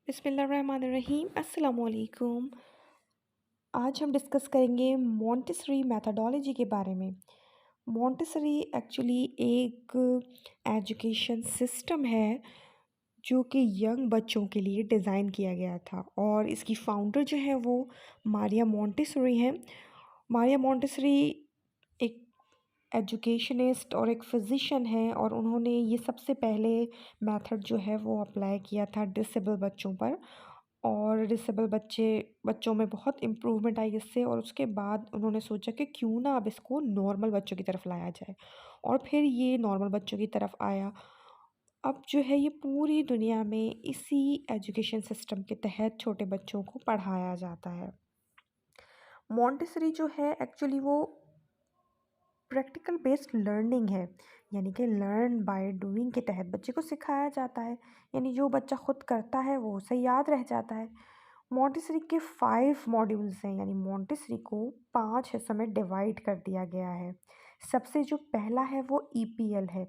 बिस्मिल्लाहिर्रहमानिर्रहीम अस्सलाम वालेकुम। आज हम डिस्कस करेंगे मॉन्टेसरी मेथोडोलॉजी के बारे में। मॉन्टेसरी एक्चुअली एक एजुकेशन सिस्टम है जो कि यंग बच्चों के लिए डिज़ाइन किया गया था और इसकी फाउंडर जो है वो मारिया मॉन्टेसरी हैं। मारिया मॉन्टेसरी एक एजुकेशनिस्ट और एक फ़िज़िशियन है और उन्होंने ये सबसे पहले मेथड जो है वो अप्लाई किया था डिसेबल बच्चों पर और डिसेबल बच्चों में बहुत इम्प्रूवमेंट आई इससे और उसके बाद उन्होंने सोचा कि क्यों ना अब इसको नॉर्मल बच्चों की तरफ लाया जाए और फिर ये नॉर्मल बच्चों की तरफ आया। अब जो है ये पूरी दुनिया में इसी एजुकेशन सिस्टम के तहत छोटे बच्चों को पढ़ाया जाता है। मॉन्टेसरी जो है एक्चुअली वो प्रैक्टिकल बेस्ड लर्निंग है, यानी कि लर्न बाय डूइंग के तहत बच्चे को सिखाया जाता है, यानी जो बच्चा खुद करता है वो उसे याद रह जाता है। मॉन्टेसरी के 5 मॉड्यूल्स हैं, यानी मॉन्टेसरी को 5 हिस्सों में डिवाइड कर दिया गया है। सबसे जो पहला है वो ईपीएल है।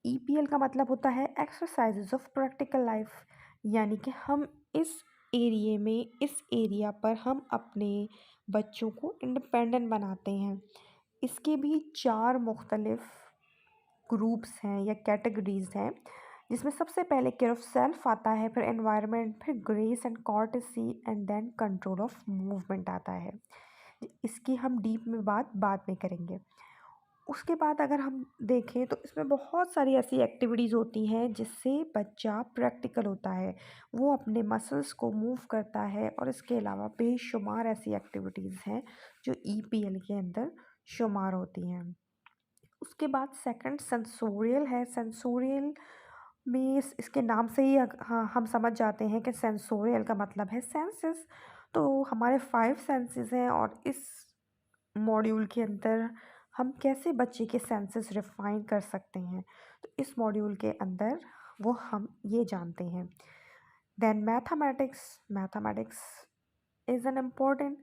ईपीएल का मतलब होता है एक्सरसाइजेज ऑफ प्रैक्टिकल लाइफ, यानी कि हम इस एरिया पर हम अपने बच्चों को इंडिपेंडेंट बनाते हैं। इसके भी 4 मुख्तलिफ ग्रुप्स हैं या कैटेगरीज़ हैं, जिसमें सबसे पहले केयर ऑफ़ सेल्फ आता है, फिर एनवायरनमेंट, फिर grace and courtesy and then control of movement आता है। इसकी हम डीप में बात बाद में करेंगे। उसके बाद अगर हम देखें तो इसमें बहुत सारी ऐसी एक्टिविटीज़ होती हैं जिससे बच्चा प्रैक्टिकल होता है, वो अपने मसल्स को मूव करता है और इसके अलावा बेशुमार ऐसी एक्टिविटीज़ हैं जो ईपीएल के अंदर शुमार होती हैं। उसके बाद सेकंड सेंसोरियल है। सेंसोरियल में इसके नाम से ही हाँ हम समझ जाते हैं कि सेंसोरियल का मतलब है सेंसेस। तो हमारे 5 सेंसेस हैं और इस मॉड्यूल के अंदर हम कैसे बच्चे के सेंसेस रिफाइन कर सकते हैं, तो इस मॉड्यूल के अंदर वो हम ये जानते हैं। Then mathematics is an important,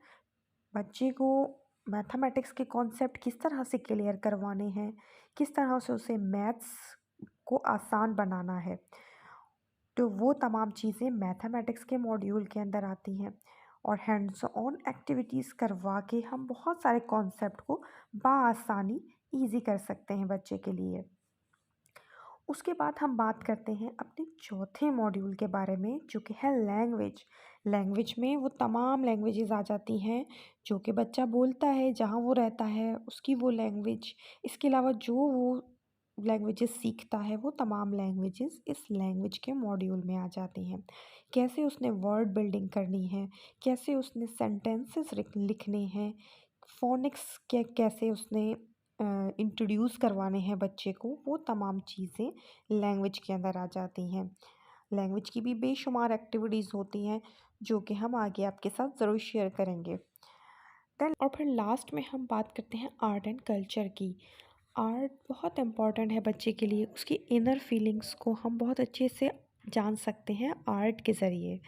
बच्चे को मैथमेटिक्स के कॉन्सेप्ट किस तरह से क्लियर करवाने हैं, किस तरह से उसे मैथ्स को आसान बनाना है, तो वो तमाम चीज़ें मैथमेटिक्स के मॉड्यूल के अंदर आती हैं। और हैंड्स ऑन एक्टिविटीज़ करवा के हम बहुत सारे कॉन्सेप्ट को बआसानी ईज़ी कर सकते हैं बच्चे के लिए। उसके बाद हम बात करते हैं अपने चौथे मॉड्यूल के बारे में, जो कि है लैंग्वेज। लैंग्वेज में वो तमाम लैंग्वेजेस आ जाती हैं जो कि बच्चा बोलता है, जहाँ वो रहता है उसकी वो लैंग्वेज। इसके अलावा जो वो लैंग्वेजेस सीखता है वो तमाम लैंग्वेजेस इस लैंग्वेज के मॉड्यूल में आ जाती हैं। कैसे उसने वर्ड बिल्डिंग करनी है, कैसे उसने सेंटेंसेस लिखने हैं, फ़ोनिक्स कैसे उसने इंट्रोड्यूस करवाने हैं बच्चे को, वो तमाम चीज़ें लैंग्वेज के अंदर आ जाती हैं। लैंग्वेज की भी बेशुमार एक्टिविटीज़ होती हैं जो कि हम आगे आपके साथ ज़रूर शेयर करेंगे। देन और फिर लास्ट में हम बात करते हैं आर्ट एंड कल्चर की। आर्ट बहुत इम्पॉर्टेंट है बच्चे के लिए, उसकी इनर फीलिंग्स को हम बहुत अच्छे से जान सकते हैं आर्ट के ज़रिए।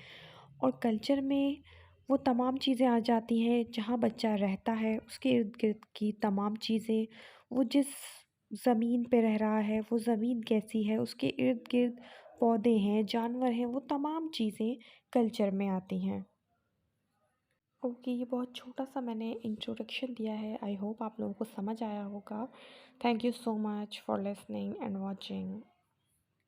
और कल्चर में वो तमाम चीज़ें आ जाती हैं जहाँ बच्चा रहता है, उसके इर्द गिर्द की तमाम चीज़ें, वो जिस ज़मीन पे रह रहा है वो ज़मीन कैसी है, उसके इर्द गिर्द पौधे हैं, जानवर हैं, वो तमाम चीज़ें कल्चर में आती हैं। ओके, ये बहुत छोटा सा मैंने इंट्रोडक्शन दिया है। आई होप आप लोगों को समझ आया होगा। Thank you so much for listening and watching.